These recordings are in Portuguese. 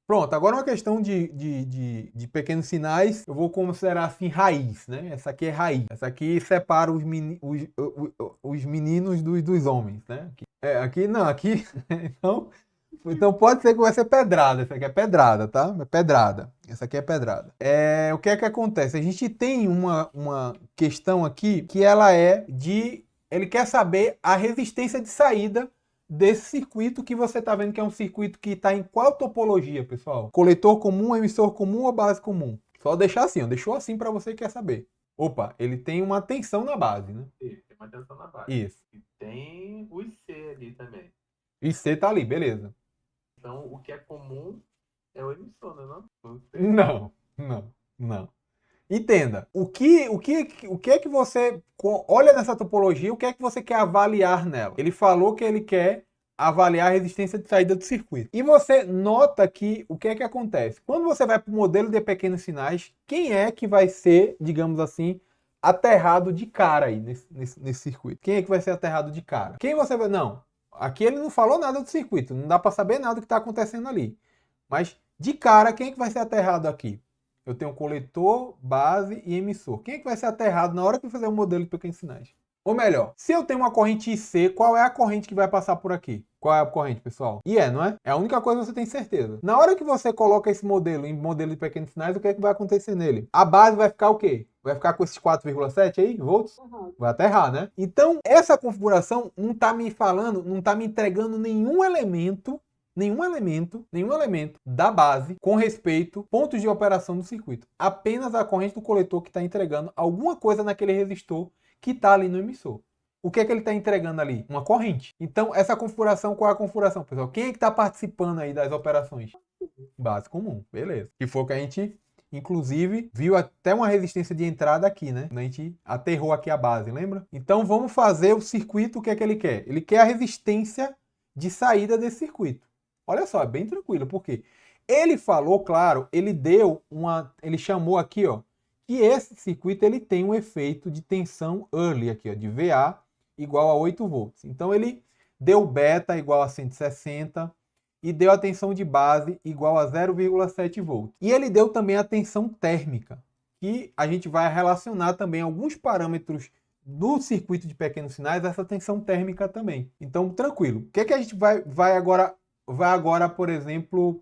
Pronto, agora uma questão de pequenos sinais, eu vou considerar assim raiz, né? Essa aqui é raiz. Essa aqui separa os meninos dos homens, né? Aqui não, aqui. Então, então pode ser que vai ser pedrada. Essa aqui é pedrada, tá? É pedrada. Essa aqui é pedrada. O que é que acontece? A gente tem uma questão aqui que ela é de. Ele quer saber a resistência de saída desse circuito que você está vendo que é um circuito que está em qual topologia, pessoal? Coletor comum, emissor comum ou base comum? Só deixar assim, ó. Deixou assim para você que quer saber. Opa, ele tem uma tensão na base, né? Isso, tem uma tensão na base. Isso. E tem o IC ali também. E C tá ali, beleza. Então, o que é comum é o emissor, né? Não? Não, não, não. Entenda, o que é que você olha nessa topologia, o que é que você quer avaliar nela? Ele falou que ele quer avaliar a resistência de saída do circuito. E você nota que o que é que acontece? Quando você vai para o modelo de pequenos sinais, quem é que vai ser, digamos assim, aterrado de cara aí nesse circuito? Quem é que vai ser aterrado de cara? Quem você vai... Não, aqui ele não falou nada do circuito, não dá para saber nada do que está acontecendo ali. Mas de cara, quem é que vai ser aterrado aqui? Eu tenho coletor, base e emissor. Quem é que vai ser aterrado na hora que eu fizer um modelo de pequenos sinais? Ou melhor, se eu tenho uma corrente IC, qual é a corrente que vai passar por aqui? Qual é a corrente, pessoal? IE, não é? É a única coisa que você tem certeza. Na hora que você coloca esse modelo em modelo de pequenos sinais, o que é que vai acontecer nele? A base vai ficar o quê? Vai ficar com esses 4,7 aí, volts? Vai aterrar, né? Então, essa configuração não está me falando, não está me entregando nenhum elemento da base com respeito pontos de operação do circuito. Apenas a corrente do coletor que está entregando alguma coisa naquele resistor que está ali no emissor. O que é que ele está entregando ali? Uma corrente. Então, essa configuração, qual é a configuração, pessoal? Quem é que está participando aí das operações? Base comum, beleza. Que foi o que a gente, inclusive, viu até uma resistência de entrada aqui, né? A gente aterrou aqui a base, lembra? Então, vamos fazer o circuito, o que é que ele quer? Ele quer a resistência de saída desse circuito. Olha só, é bem tranquilo, porque ele falou, claro, ele chamou aqui, ó, que esse circuito ele tem um efeito de tensão early aqui, ó, de VA igual a 8 volts. Então ele deu beta igual a 160 e deu a tensão de base igual a 0,7 volts. E ele deu também a tensão térmica, que a gente vai relacionar também alguns parâmetros do circuito de pequenos sinais a essa tensão térmica também. Então, tranquilo. O que é que a gente vai agora, por exemplo,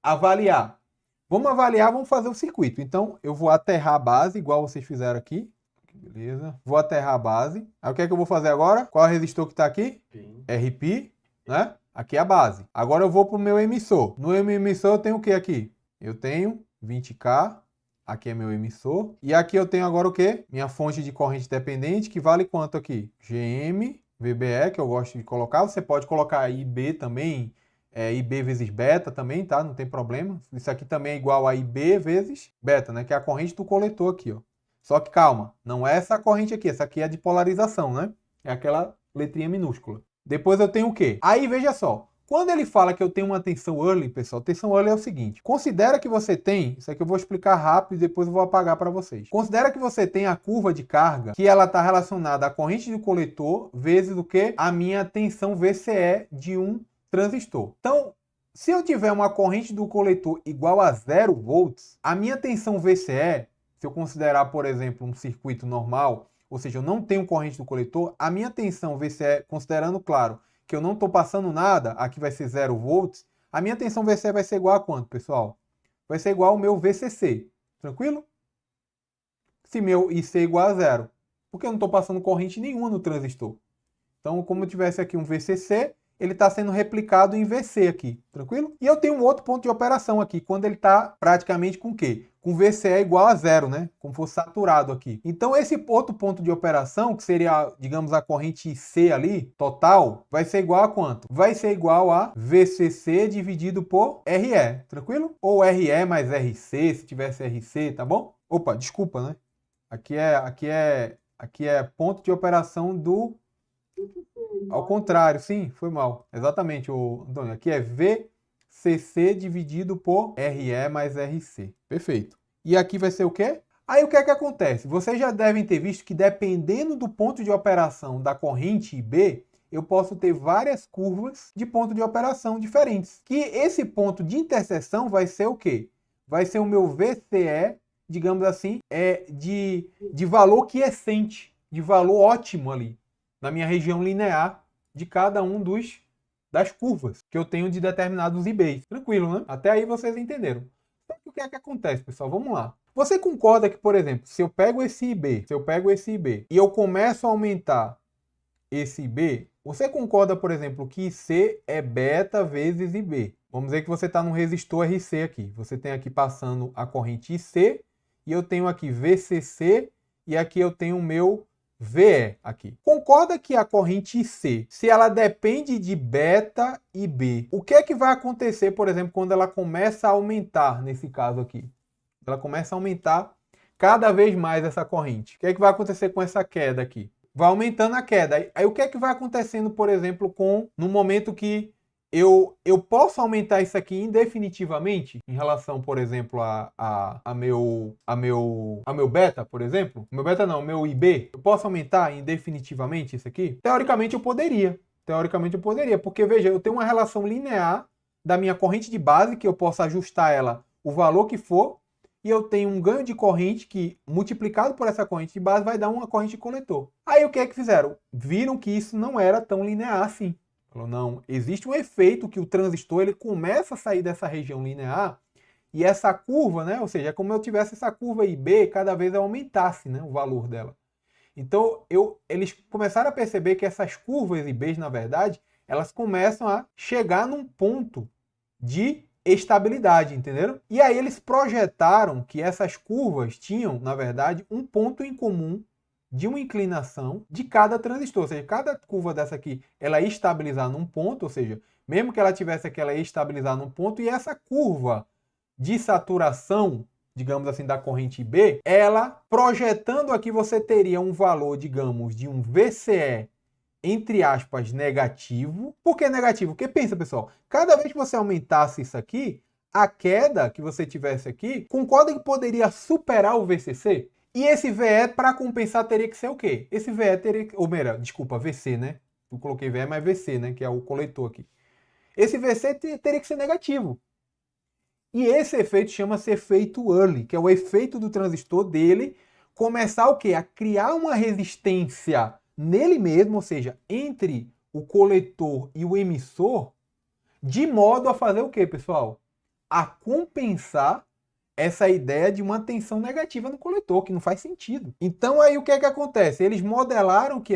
avaliar? Vamos avaliar, vamos fazer o circuito. Então, eu vou aterrar a base, igual vocês fizeram aqui. Beleza. Vou aterrar a base. Aí o que é que eu vou fazer agora? Qual é o resistor que está aqui? Sim. RP, né? Aqui é a base. Agora eu vou para o meu emissor. No meu emissor eu tenho o que aqui? Eu tenho 20K. Aqui é meu emissor. E aqui eu tenho agora o quê? Minha fonte de corrente dependente, que vale quanto aqui? GM, VBE, que eu gosto de colocar. Você pode colocar IB também, IB vezes beta também, tá? Não tem problema. Isso aqui também é igual a IB vezes beta, né? Que é a corrente do coletor aqui, ó. Só que calma, não é essa corrente aqui, essa aqui é a de polarização, né? É aquela letrinha minúscula. Depois eu tenho o quê? Aí veja só, quando ele fala que eu tenho uma tensão early, pessoal, tensão early é o seguinte, considera que você tem, isso aqui eu vou explicar rápido e depois eu vou apagar para vocês. Considera que você tem a curva de carga, que ela está relacionada à corrente do coletor vezes o que? A minha tensão VCE de um transistor. Então, se eu tiver uma corrente do coletor igual a 0 volts, a minha tensão VCE, se eu considerar, por exemplo, um circuito normal, ou seja, eu não tenho corrente do coletor, a minha tensão VCE, considerando, claro, que eu não estou passando nada, aqui vai ser 0 volts, a minha tensão VCE vai ser igual a quanto, pessoal? Vai ser igual ao meu VCC, tranquilo? Se meu IC é igual a 0, porque eu não estou passando corrente nenhuma no transistor. Então, como eu tivesse aqui um VCC, ele está sendo replicado em VC aqui, tranquilo? E eu tenho um outro ponto de operação aqui, quando ele está praticamente com o quê? Com VCE igual a 0, né? Como fosse saturado aqui. Então, esse outro ponto de operação, que seria, digamos, a corrente C ali, total, vai ser igual a quanto? Vai ser igual a VCC dividido por RE, tranquilo? Ou RE mais RC, se tivesse RC, tá bom? Opa, desculpa, né? Aqui é ponto de operação do... Ao contrário, sim, foi mal. Exatamente, Antônio. Aqui é VCC dividido por RE mais RC. Perfeito. E aqui vai ser o quê? Aí o que é que acontece? Vocês já devem ter visto que dependendo do ponto de operação da corrente IB, eu posso ter várias curvas de ponto de operação diferentes. Que esse ponto de interseção vai ser o quê? Vai ser o meu VCE, digamos assim, de valor quiescente, de valor ótimo ali, na minha região linear de cada um das curvas que eu tenho de determinados IBs. Tranquilo, né? Até aí vocês entenderam. Então, o que é que acontece, pessoal? Vamos lá. Você concorda que, por exemplo, se eu pego esse IB e eu começo a aumentar esse IB, você concorda, por exemplo, que IC é beta vezes IB? Vamos dizer que você está no resistor RC aqui. Você tem aqui passando a corrente IC e eu tenho aqui VCC e aqui eu tenho o meu VE aqui. Concorda que a corrente IC, se ela depende de beta e B, o que é que vai acontecer, por exemplo, quando ela começa a aumentar, nesse caso aqui? Ela começa a aumentar cada vez mais essa corrente. O que é que vai acontecer com essa queda aqui? Vai aumentando a queda. Aí o que é que vai acontecendo, por exemplo, no momento que eu posso aumentar isso aqui indefinitivamente em relação, por exemplo, a meu beta, por exemplo? Meu beta não, meu IB. Eu posso aumentar indefinitivamente isso aqui? Teoricamente eu poderia. Porque veja, eu tenho uma relação linear da minha corrente de base, que eu posso ajustar ela o valor que for, e eu tenho um ganho de corrente que, multiplicado por essa corrente de base, vai dar uma corrente de coletor. Aí o que é que fizeram? Viram que isso não era tão linear assim. Falou, não, existe um efeito que o transistor ele começa a sair dessa região linear e essa curva, né? Ou seja, é como eu tivesse essa curva IB, cada vez eu aumentasse, né, o valor dela. Então, eles começaram a perceber que essas curvas IBs, na verdade, elas começam a chegar num ponto de estabilidade, entenderam? E aí eles projetaram que essas curvas tinham, na verdade, um ponto em comum de uma inclinação de cada transistor. Ou seja, cada curva dessa aqui, ela ia estabilizar num ponto, ou seja, mesmo que ela tivesse aqui, ela ia estabilizar num ponto, e essa curva de saturação, digamos assim, da corrente B, ela, projetando aqui, você teria um valor, digamos, de um VCE entre aspas, negativo. Por que negativo? Porque pensa, pessoal, cada vez que você aumentasse isso aqui, a queda que você tivesse aqui, concorda que poderia superar o VCC? E esse VE, para compensar, teria que ser o quê? Esse VE teria que... Ou melhor, desculpa, VC, né? Eu coloquei VE, mas VC, né? Que é o coletor aqui. Esse VC teria que ser negativo. E esse efeito chama-se efeito Early, que é o efeito do transistor dele começar o quê? A criar uma resistência nele mesmo, ou seja, entre o coletor e o emissor, de modo a fazer o quê, pessoal? A compensar essa ideia de uma tensão negativa no coletor, que não faz sentido. Então aí o que é que acontece? Eles modelaram que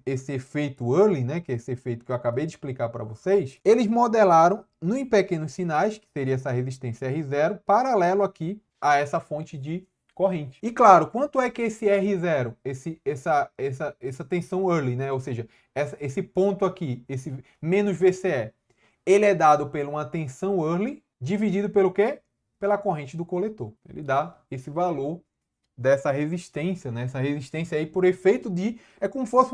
esse efeito Early, né, que é esse efeito que eu acabei de explicar para vocês, eles modelaram em pequenos sinais, que seria essa resistência R0, paralelo aqui a essa fonte de corrente. E claro, quanto é que esse R0, essa tensão Early, né, ou seja, esse ponto aqui, esse menos VCE, ele é dado por uma tensão Early dividido pelo quê? Pela corrente do coletor. Ele dá esse valor dessa resistência, né? Essa resistência aí por efeito de é como se fosse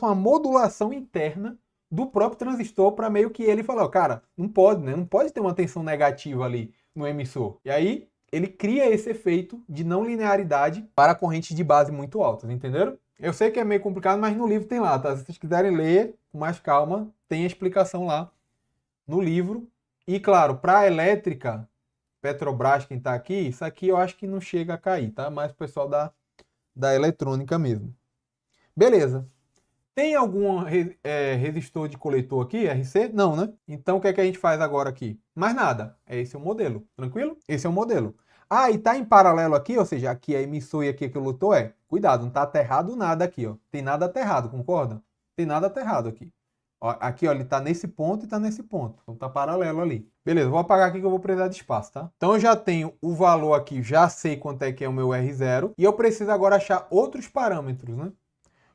uma modulação interna do próprio transistor para meio que ele falar, cara, não pode, né? Não pode ter uma tensão negativa ali no emissor. E aí ele cria esse efeito de não linearidade para correntes de base muito altas, entenderam? Eu sei que é meio complicado, mas no livro tem lá, tá? Se vocês quiserem ler com mais calma, tem a explicação lá no livro. E claro, para a elétrica, Petrobras, quem está aqui, isso aqui eu acho que não chega a cair, tá? Mais o pessoal da eletrônica mesmo. Beleza. Tem algum resistor de coletor aqui, RC? Não, né? Então o que é que a gente faz agora aqui? Mais nada. Esse é o modelo. Tranquilo? Esse é o modelo. Ah, e tá em paralelo aqui, ou seja, aqui é emissor e aqui é coletor, cuidado, não tá aterrado nada aqui, ó. Tem nada aterrado, concorda? Tem nada aterrado aqui. Ó, aqui, ó, ele tá nesse ponto e tá nesse ponto. Então tá paralelo ali. Beleza, vou apagar aqui que eu vou precisar de espaço, tá? Então eu já tenho o valor aqui, já sei quanto é que é o meu R0. E eu preciso agora achar outros parâmetros, né?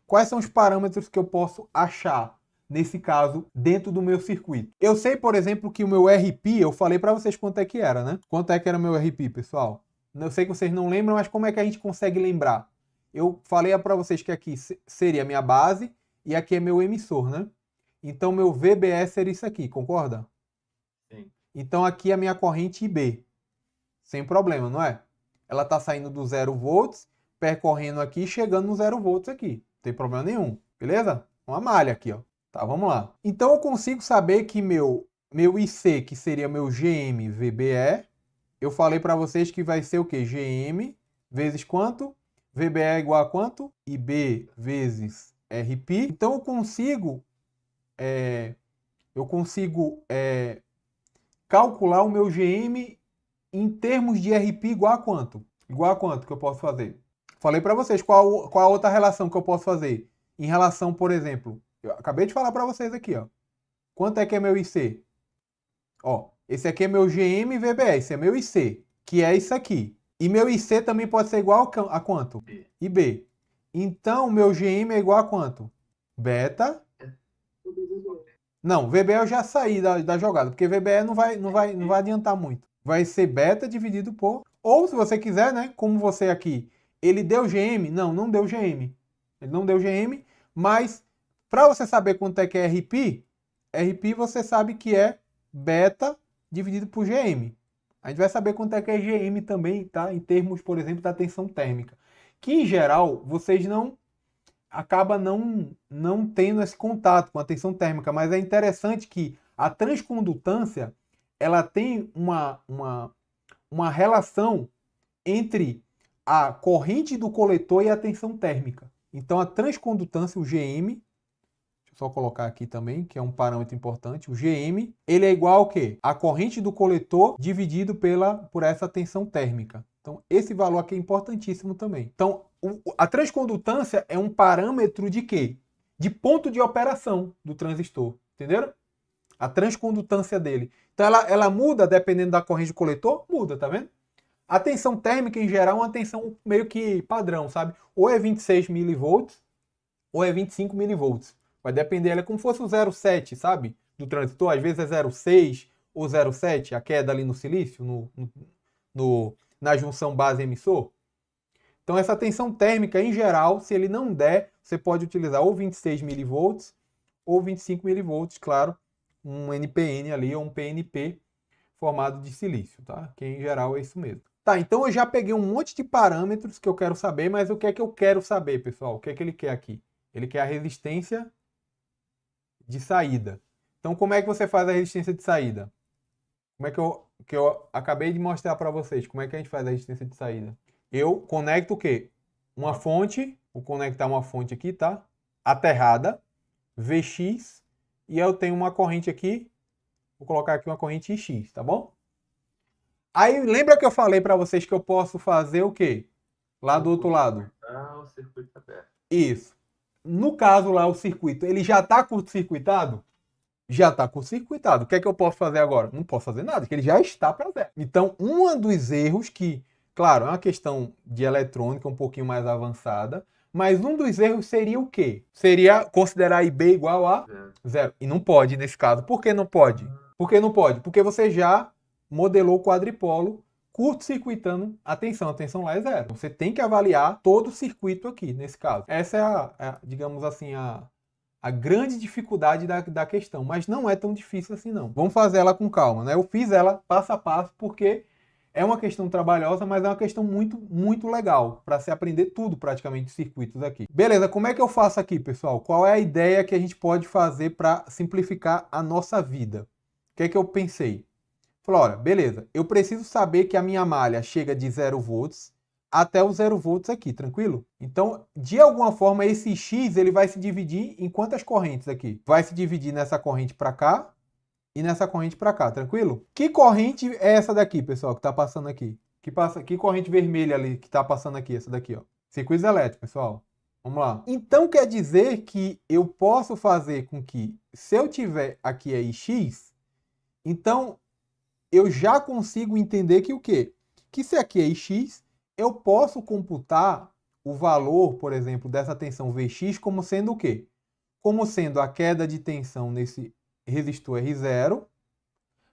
Quais são os parâmetros que eu posso achar, nesse caso, dentro do meu circuito? Eu sei, por exemplo, que o meu RP, eu falei para vocês quanto é que era, né? Quanto é que era o meu RP, pessoal? Eu sei que vocês não lembram, mas como é que a gente consegue lembrar? Eu falei para vocês que aqui seria a minha base e aqui é meu emissor, né? Então, meu VBS seria isso aqui, concorda? Sim. Então, aqui é a minha corrente IB. Sem problema, não é? Ela está saindo do 0 volts, percorrendo aqui e chegando no 0 volts aqui. tem problema nenhum, beleza? Uma malha aqui, ó. Tá, vamos lá. Então eu consigo saber que meu IC, que seria meu GM VBE, eu falei para vocês que vai ser o quê? GM vezes quanto? VBE é igual a quanto? IB vezes RP. Então eu consigo calcular o meu GM em termos de RP igual a quanto? Igual a quanto que eu posso fazer? Falei para vocês qual a outra relação que eu posso fazer. Em relação, por exemplo, eu acabei de falar para vocês aqui, ó. Quanto é que é meu IC? Ó, esse aqui é meu GM VBE, esse é meu IC, que é isso aqui. E meu IC também pode ser igual a quanto? IB. Então, meu GM é igual a quanto? Beta. Não, VBE eu já saí da jogada, porque VBE não vai adiantar muito. Vai ser beta dividido por... Ou, se você quiser, né, como você aqui, ele deu GM? Não deu GM. Ele não deu GM, mas para você saber quanto é que é RP você sabe que é beta dividido por GM. A gente vai saber quanto é que é GM também, tá? Em termos, por exemplo, da tensão térmica. Que, em geral, vocês acaba não tendo esse contato com a tensão térmica, mas é interessante que a transcondutância ela tem uma relação entre a corrente do coletor e a tensão térmica. Então a transcondutância, o GM, deixa eu só colocar aqui também, que é um parâmetro importante, o GM, ele é igual ao quê? A corrente do coletor dividido por essa tensão térmica. Então esse valor aqui é importantíssimo também. Então a transcondutância é um parâmetro de quê? De ponto de operação do transistor, entenderam? A transcondutância dele. Então ela muda dependendo da corrente do coletor? Muda, tá vendo? A tensão térmica, em geral, é uma tensão meio que padrão, sabe? Ou é 26 mV, ou é 25 mV. Vai depender, ela é como se fosse o 0,7, sabe? Do transistor, às vezes é 0,6 ou 0,7, a queda ali no silício, na junção base-emissor. Então, essa tensão térmica, em geral, se ele não der, você pode utilizar ou 26 mV ou 25 mV, claro, um NPN ali ou um PNP formado de silício, tá? Que em geral é isso mesmo. Tá, então eu já peguei um monte de parâmetros que eu quero saber, mas o que é que eu quero saber, pessoal? O que é que ele quer aqui? Ele quer a resistência de saída. Então, como é que você faz a resistência de saída? Como é que eu acabei de mostrar para vocês? Como é que a gente faz a resistência de saída? Eu conecto o quê? Uma fonte, vou conectar uma fonte aqui, tá? Aterrada, Vx, e eu tenho uma corrente aqui, vou colocar aqui uma corrente X, tá bom? Aí, lembra que eu falei para vocês que eu posso fazer o quê? Lá do outro lado. O circuito aberto. Isso. No caso lá, o circuito, ele já está curto-circuitado? Já está curto-circuitado. O que é que eu posso fazer agora? Não posso fazer nada, porque ele já está para zero. Então, um dos erros que, claro, é uma questão de eletrônica um pouquinho mais avançada, mas um dos erros seria o quê? Seria considerar IB igual a zero. E não pode nesse caso. Por que não pode? Por que não pode? Porque você já modelou o quadripolo curto-circuitando a tensão lá é zero. Você tem que avaliar todo o circuito aqui, nesse caso. Essa é digamos assim, a grande dificuldade da questão, mas não é tão difícil assim não. Vamos fazer ela com calma, né? Eu fiz ela passo a passo porque é uma questão trabalhosa, mas é uma questão muito, muito legal para se aprender tudo praticamente de circuitos aqui. Beleza, como é que eu faço aqui, pessoal? Qual é a ideia que a gente pode fazer para simplificar a nossa vida? O que é que eu pensei? Falei, olha, beleza, eu preciso saber que a minha malha chega de 0 volts até os 0 volts aqui, tranquilo? Então, de alguma forma, esse X ele vai se dividir em quantas correntes aqui? Vai se dividir nessa corrente para cá e nessa corrente para cá, tranquilo? Que corrente é essa daqui, pessoal, que está passando aqui? Que corrente vermelha ali que está passando aqui, essa daqui, ó? Circuitos elétricos, pessoal. Vamos lá. Então, quer dizer que eu posso fazer com que, se eu tiver aqui aí X, então eu já consigo entender que o quê? Que se aqui é X, eu posso computar o valor, por exemplo, dessa tensão Vx como sendo o quê? Como sendo a queda de tensão nesse resistor R0,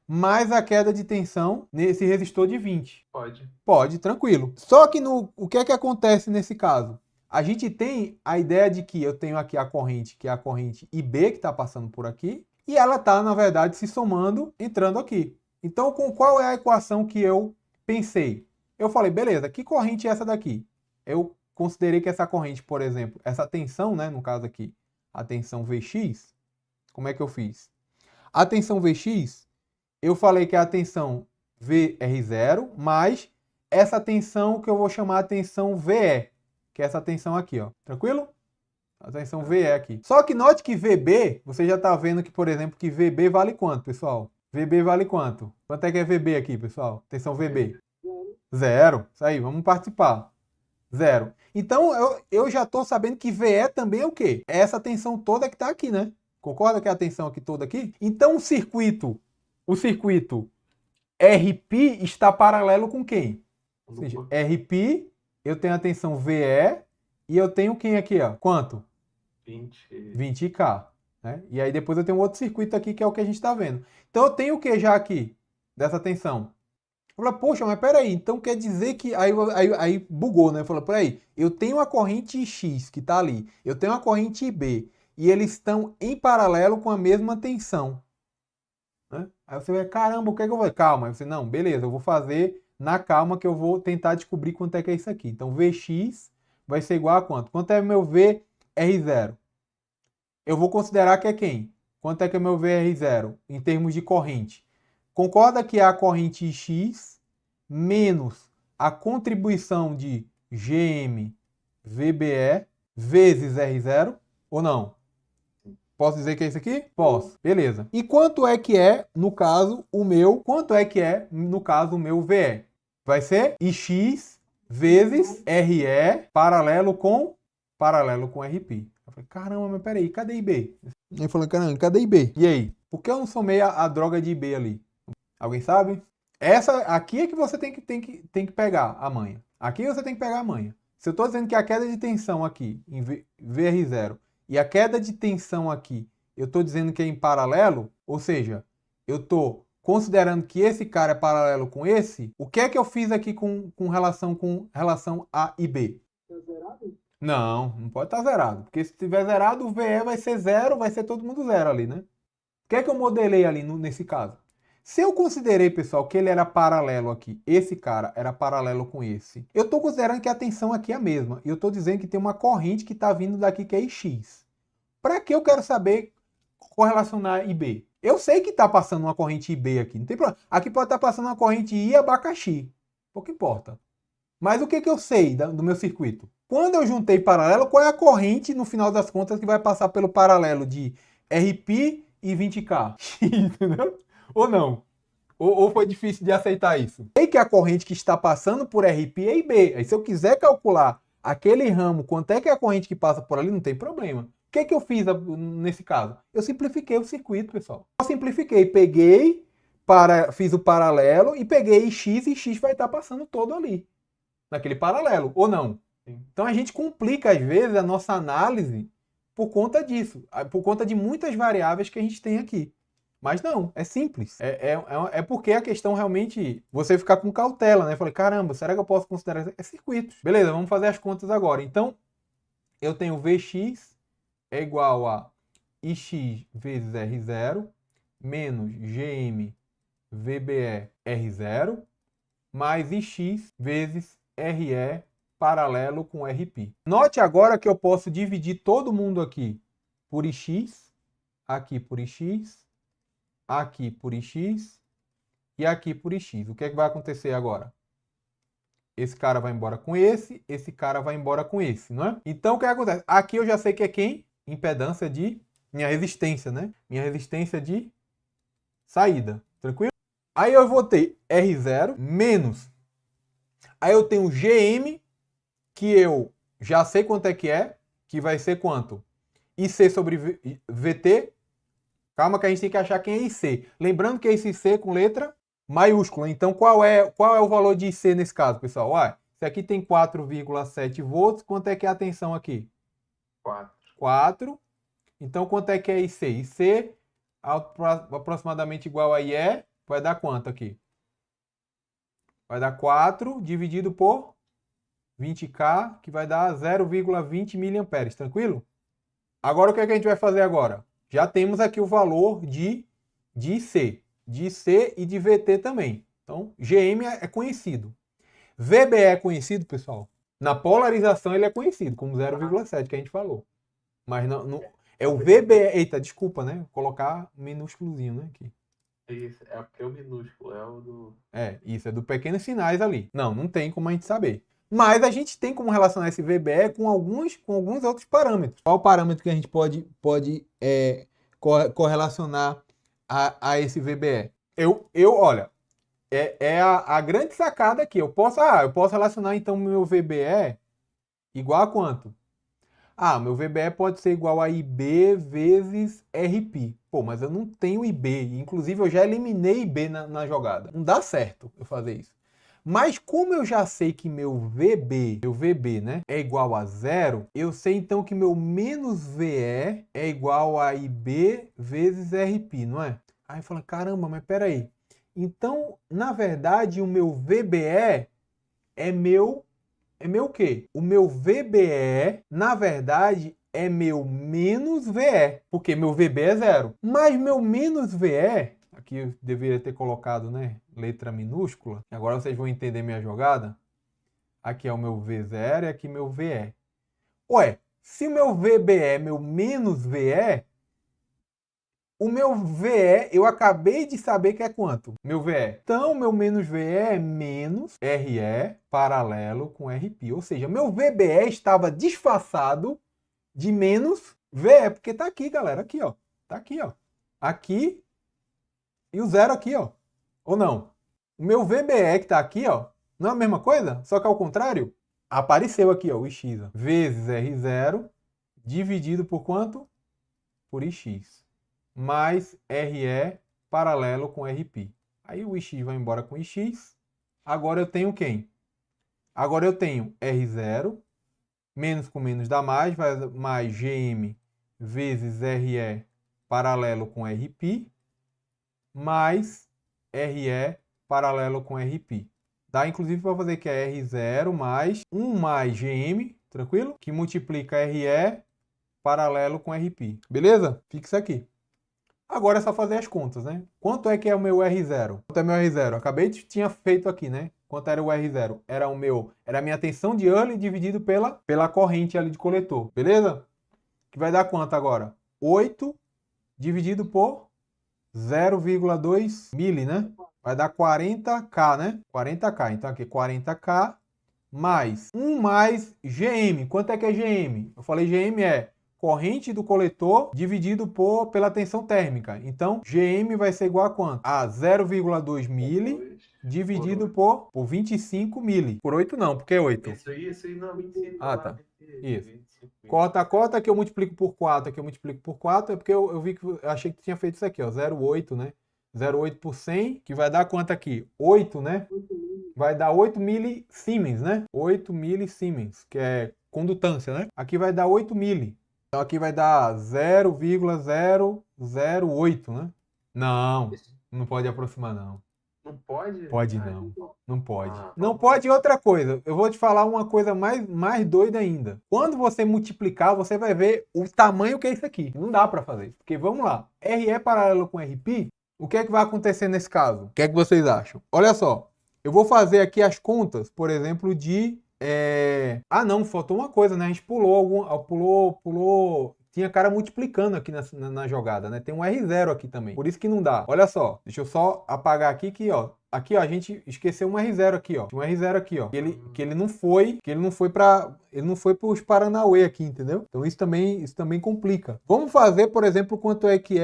mais a queda de tensão nesse resistor de 20. Pode. Pode, tranquilo. Só que o que é que acontece nesse caso? A gente tem a ideia de que eu tenho aqui a corrente, que é a corrente IB, que está passando por aqui, e ela está, na verdade, se somando, entrando aqui. Então, qual é a equação que eu pensei? Eu falei, beleza, que corrente é essa daqui? Eu considerei que essa corrente, por exemplo, essa tensão, né, no caso aqui, a tensão Vx, como é que eu fiz? A tensão Vx, eu falei que é a tensão VR0 mais essa tensão que eu vou chamar a tensão VE, que é essa tensão aqui, ó. Tranquilo? A tensão VE aqui. Só que note que VB, você já está vendo que, por exemplo, que VB vale quanto, pessoal? VB vale quanto? Quanto é que é VB aqui, pessoal? Tensão VB? Zero. Isso aí, vamos participar. Zero. Então, eu já estou sabendo que VE também é o quê? É essa tensão toda que está aqui, né? Concorda que é a tensão aqui toda aqui? Então, o circuito RP está paralelo com quem? Ou seja, RP, eu tenho a tensão VE e eu tenho quem aqui, ó? Quanto? 20K. Né? E aí depois eu tenho outro circuito aqui que é o que a gente está vendo. Então eu tenho o que já aqui dessa tensão? Eu falei, poxa, mas peraí, então quer dizer que... Aí bugou, né? Eu falei, peraí, eu tenho a corrente X que está ali, eu tenho a corrente B, e eles estão em paralelo com a mesma tensão. Né? Aí você vai, caramba, o que é que eu vou... Calma, aí você, não, beleza, eu vou fazer na calma que eu vou tentar descobrir quanto é que é isso aqui. Então Vx vai ser igual a quanto? Quanto é meu VR0? Eu vou considerar que é quem? Quanto é que é meu VR0 em termos de corrente? Concorda que é a corrente X menos a contribuição de GM VBE vezes R0 ou não? Posso dizer que é isso aqui? Posso. Beleza. E quanto é que é, no caso, o meu VE? Vai ser IX vezes RE paralelo com RP. Eu falei, caramba, mas peraí, cadê IB? Ele falou, caramba, cadê IB? E aí? Por que eu não somei a droga de IB ali? Alguém sabe? Essa aqui é que você tem que pegar a manha. Aqui você tem que pegar a manha. Se eu estou dizendo que a queda de tensão aqui em VR0 e a queda de tensão aqui, eu estou dizendo que é em paralelo, ou seja, eu estou considerando que esse cara é paralelo com esse, o que é que eu fiz aqui com relação a e B? Tá zerado? Não pode estar zerado, porque se estiver zerado, o VE vai ser zero, vai ser todo mundo zero ali, né? O que é que eu modelei ali nesse caso? Se eu considerei, pessoal, que ele era paralelo aqui, esse cara era paralelo com esse, eu estou considerando que a tensão aqui é a mesma. E eu estou dizendo que tem uma corrente que está vindo daqui que é X. Para que eu quero saber correlacionar IB? Eu sei que está passando uma corrente IB aqui, não tem problema. Aqui pode estar passando uma corrente I abacaxi. Pouco importa. Mas o que eu sei do meu circuito? Quando eu juntei paralelo, qual é a corrente, no final das contas, que vai passar pelo paralelo de RP e 20K? Entendeu? Ou não? Ou foi difícil de aceitar isso? Sei que a corrente que está passando por RP é IB. Aí se eu quiser calcular aquele ramo, quanto é que é a corrente que passa por ali, não tem problema. O que eu fiz nesse caso? Eu simplifiquei o circuito, pessoal. Eu simplifiquei, fiz o paralelo e peguei X e X vai estar passando todo ali. Naquele paralelo, ou não? Então a gente complica às vezes a nossa análise por conta disso. Por conta de muitas variáveis que a gente tem aqui. Mas não, é simples. É porque a questão realmente, você ficar com cautela, né? Falei, caramba, será que eu posso considerar? É circuitos. Beleza, vamos fazer as contas agora. Então, eu tenho Vx é igual a Ix vezes R0 menos GM VBE R0 mais Ix vezes RE paralelo com RP. Note agora que eu posso dividir todo mundo aqui por Ix, aqui por Ix, aqui por Ix e aqui por Ix. O que é que vai acontecer agora? Esse cara vai embora com esse cara vai embora com esse, não é? Então o que acontece? Aqui eu já sei que é quem? Impedância de... minha resistência, né? Minha resistência de saída, tranquilo? Aí eu vou ter R0 menos... Aí eu tenho GM, que eu já sei quanto é, que vai ser quanto? IC sobre VT. Calma que a gente tem que achar quem é IC. Lembrando que é esse IC com letra maiúscula. Então, qual é o valor de IC nesse caso, pessoal? Ué, isso aqui tem 4,7 volts. Quanto é que é a tensão aqui? 4. Então, quanto é que é IC? IC aproximadamente igual a IE. Vai dar quanto aqui? Vai dar 4 dividido por 20K, que vai dar 0,20 mA. Tranquilo? Agora, o que é que a gente vai fazer agora? Já temos aqui o valor de IC e de VT também. Então, GM é conhecido. VBE é conhecido, pessoal? Na polarização ele é conhecido como 0,7 que a gente falou. Mas é o VBE. Eita, desculpa, né? Vou colocar minúsculozinho, né? Aqui. Isso, é porque é o minúsculo, é o do... Isso é do pequenos sinais ali. Não tem como a gente saber. Mas a gente tem como relacionar esse VBE com alguns outros parâmetros. Qual o parâmetro que a gente pode correlacionar a esse VBE? Olha, a grande sacada aqui. Eu posso relacionar então meu VBE igual a quanto? Meu VBE pode ser igual a IB vezes RP. Pô, mas eu não tenho IB. Inclusive, eu já eliminei IB na jogada. Não dá certo eu fazer isso. Mas como eu já sei que meu VB, né, é igual a zero, eu sei então que meu menos VE é igual a IB vezes RP, não é? Aí fala, caramba, mas peraí. Então, na verdade, o meu VBE é meu o quê? O meu VBE, na verdade, é meu menos VE, porque meu VB é zero. Mas meu menos VE, aqui eu deveria ter colocado, né, letra minúscula. Agora vocês vão entender minha jogada. Aqui é o meu V0 e aqui meu VE. Ué, se o meu VBE é meu menos VE, o meu VE, eu acabei de saber que é quanto? Meu VE. Então, meu menos VE é menos RE paralelo com RP. Ou seja, meu VBE estava disfarçado de menos VE, porque tá aqui, galera. Aqui, ó. Tá aqui, ó. Aqui e o zero aqui, ó. Ou não? O meu VBE que tá aqui, ó, não é a mesma coisa? Só que ao contrário? Apareceu aqui, ó, o X, ó, vezes R0 dividido por quanto? Por Ix. Mais RE paralelo com RP. Aí o Ix vai embora com Ix. Agora eu tenho quem? Agora eu tenho R0, menos com menos dá mais, vai mais GM vezes RE paralelo com RP, mais RE paralelo com RP. Dá inclusive para fazer que é R0 mais 1 mais GM, tranquilo? Que multiplica RE paralelo com RP. Beleza? Fica isso aqui. Agora é só fazer as contas, né? Quanto é que é o meu R0? Quanto é meu R0? Acabei de tinha feito aqui, né? Quanto era o R0? Era a minha tensão de early dividido pela corrente ali de coletor. Beleza? Que vai dar quanto agora? 8 dividido por 0,2 mili, né? Vai dar 40K, né? 40K. Então aqui 40K mais 1 mais GM. Quanto é que é GM? Eu falei GM é corrente do coletor dividido pela tensão térmica. Então, GM vai ser igual a quanto? A 0,2 mili dividido por 25 mili. Por 8 não, porque é 8. Isso aí não, 25. Tá. Isso. Cota que eu multiplico por 4, aqui eu multiplico por 4, é porque eu vi que eu achei que tinha feito isso aqui, ó, 0,8, né? 0,8 por 100, que vai dar quanto aqui? 8, né? Vai dar 8 milisiemens, né? 8 milisiemens, que é condutância, né? Aqui vai dar 8 mili. Então aqui vai dar 0,008, né? Não pode aproximar, não. Não pode? Pode não. Não pode. Não pode outra coisa. Eu vou te falar uma coisa mais doida ainda. Quando você multiplicar, você vai ver o tamanho que é isso aqui. Não dá para fazer. Porque vamos lá. RE paralelo com RP, o que é que vai acontecer nesse caso? O que é que vocês acham? Olha só. Eu vou fazer aqui as contas, por exemplo, de... não, faltou uma coisa, né? A gente pulou. Tinha cara multiplicando aqui na jogada, né? Tem um R0 aqui também. Por isso que não dá. Olha só. Deixa eu só apagar aqui que, ó. Aqui, ó, a gente esqueceu um R0 aqui, ó. Um R0 aqui, ó. Que ele não foi pros Paranauê aqui, entendeu? Então isso também complica. Vamos fazer, por exemplo, quanto é que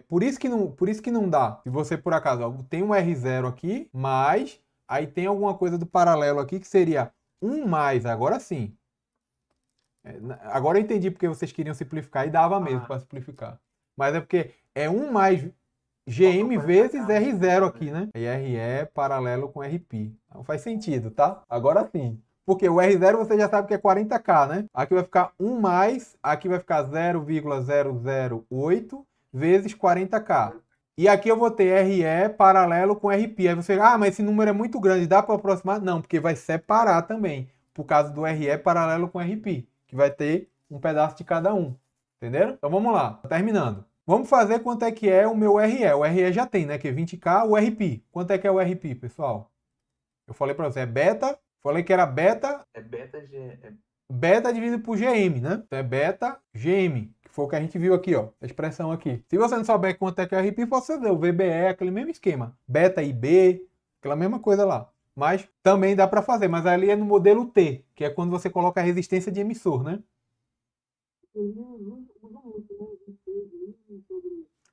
por isso que não dá. Se você, por acaso, tem um R0 aqui, mas aí tem alguma coisa do paralelo aqui que seria 1 mais, agora sim. Agora eu entendi porque vocês queriam simplificar e dava mesmo para simplificar. Mas é porque é 1 mais GM vezes R0 aqui, né? E RE paralelo com RP. Não faz sentido, tá? Agora sim. Porque o R0 você já sabe que é 40K, né? Aqui vai ficar 1 mais, aqui vai ficar 0,008 vezes 40K. E aqui eu vou ter RE paralelo com RP. Aí você, mas esse número é muito grande, dá para aproximar? Não, porque vai separar também, por causa do RE paralelo com RP, que vai ter um pedaço de cada um. Entenderam? Então vamos lá, terminando. Vamos fazer quanto é que é o meu RE. O RE já tem, né? Que é 20K, o RP. Quanto é que é o RP, pessoal? Eu falei para você, é beta Falei que era beta, É beta G. beta dividido por GM, né? Então é beta GM, que foi o que a gente viu aqui, ó, a expressão aqui. Se você não souber quanto é que é RP, você deu o VBE, aquele mesmo esquema. Beta IB, aquela mesma coisa lá. Mas também dá para fazer, mas ali é no modelo T, que é quando você coloca a resistência de emissor, né?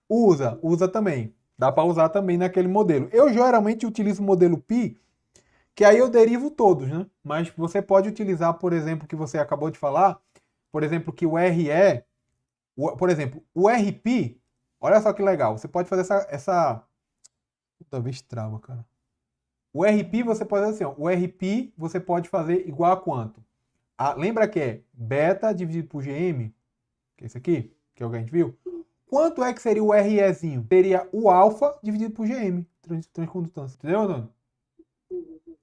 Usa também. Dá para usar também naquele modelo. Eu geralmente utilizo o modelo Pi, que aí eu derivo todos, né? Mas você pode utilizar, por exemplo, o que você acabou de falar, por exemplo, que o RE, por exemplo, o RP, olha só que legal, você pode fazer essa. Puta vez trava, cara. O RP você pode fazer assim, ó, o RP você pode fazer igual a quanto? Lembra que é beta dividido por GM, que é esse aqui, que é o que a gente viu? Quanto é que seria o REzinho? Seria o alfa dividido por GM, transcondutância. Entendeu, Antônio?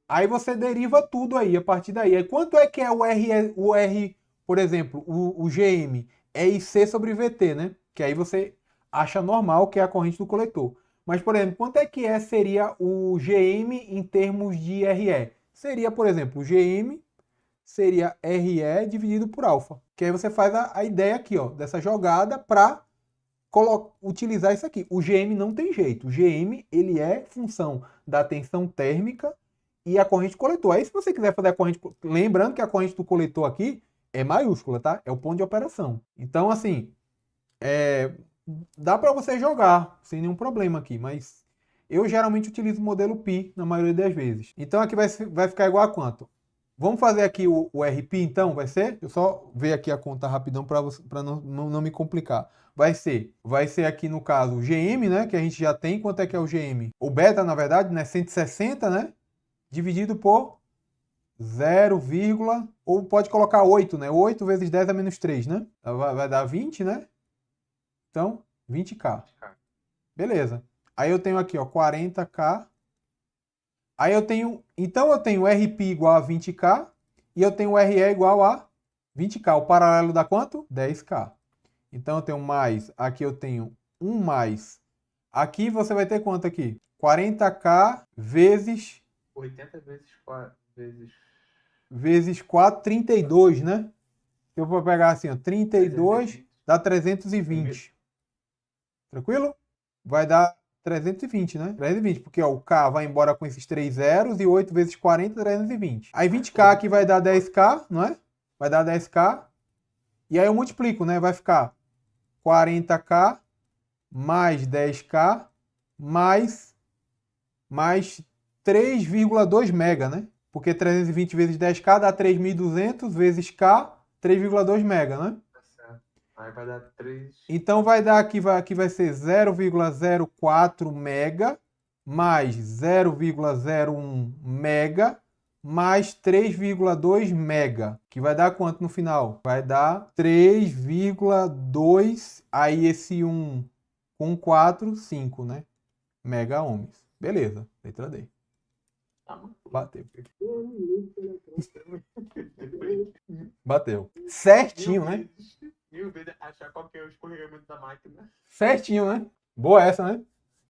Aí você deriva tudo aí, a partir daí. Aí quanto é que é o R, por exemplo, o GM? É IC sobre VT, né? Que aí você acha normal que é a corrente do coletor. Mas, por exemplo, quanto é que seria o GM em termos de RE? Seria, por exemplo, o GM seria RE dividido por alfa. Que aí você faz a ideia aqui, ó, dessa jogada para utilizar isso aqui. O GM não tem jeito. O GM, ele é função da tensão térmica e a corrente coletor. Aí se você quiser fazer a corrente, lembrando que a corrente do coletor aqui é maiúscula, tá? É o ponto de operação. Então, assim, dá para você jogar sem nenhum problema aqui, mas eu geralmente utilizo o modelo Pi na maioria das vezes. Então aqui vai ficar igual a quanto? Vamos fazer aqui o RP então, vai ser? Eu só ver aqui a conta rapidão para não me complicar. Vai ser aqui no caso o GM, né, que a gente já tem. Quanto é que é o GM? O beta, na verdade, né, 160, né, dividido por 0, ou pode colocar 8, né? 8 vezes 10 é menos 3, né? Vai dar 20, né? Então, 20K. Beleza. Aí eu tenho aqui, ó, 40K. Aí eu tenho, então eu tenho RP igual a 20K e eu tenho RE igual a 20K. O paralelo dá quanto? 10K. Então eu tenho mais, aqui eu tenho 1 mais. Aqui você vai ter quanto aqui? 40K vezes 80 vezes 4 vezes 4, 32, né? Eu vou pegar assim, ó, 32 dá 320. Tranquilo? Vai dar 320, né? 320, porque ó, o K vai embora com esses 3 zeros e 8 vezes 40, 320. Aí 20K aqui vai dar 10K, não é? Vai dar 10K. E aí eu multiplico, né? Vai ficar 40K mais 10K mais 3,2 mega, né? Porque 320 vezes 10K dá 3.200 vezes K, 3,2 mega, né? Aí vai dar 3. Então vai dar aqui vai ser 0,04 mega mais 0,01 mega mais 3,2 mega, que vai dar quanto no final? Vai dar 3,2, aí esse 1 com 4, 5, né? Mega ohms. Beleza, letra D. Bateu. Bateu. Certinho, né? Mil vezes achar qual que é o escorregamento da máquina. Certinho, né? Boa essa, né?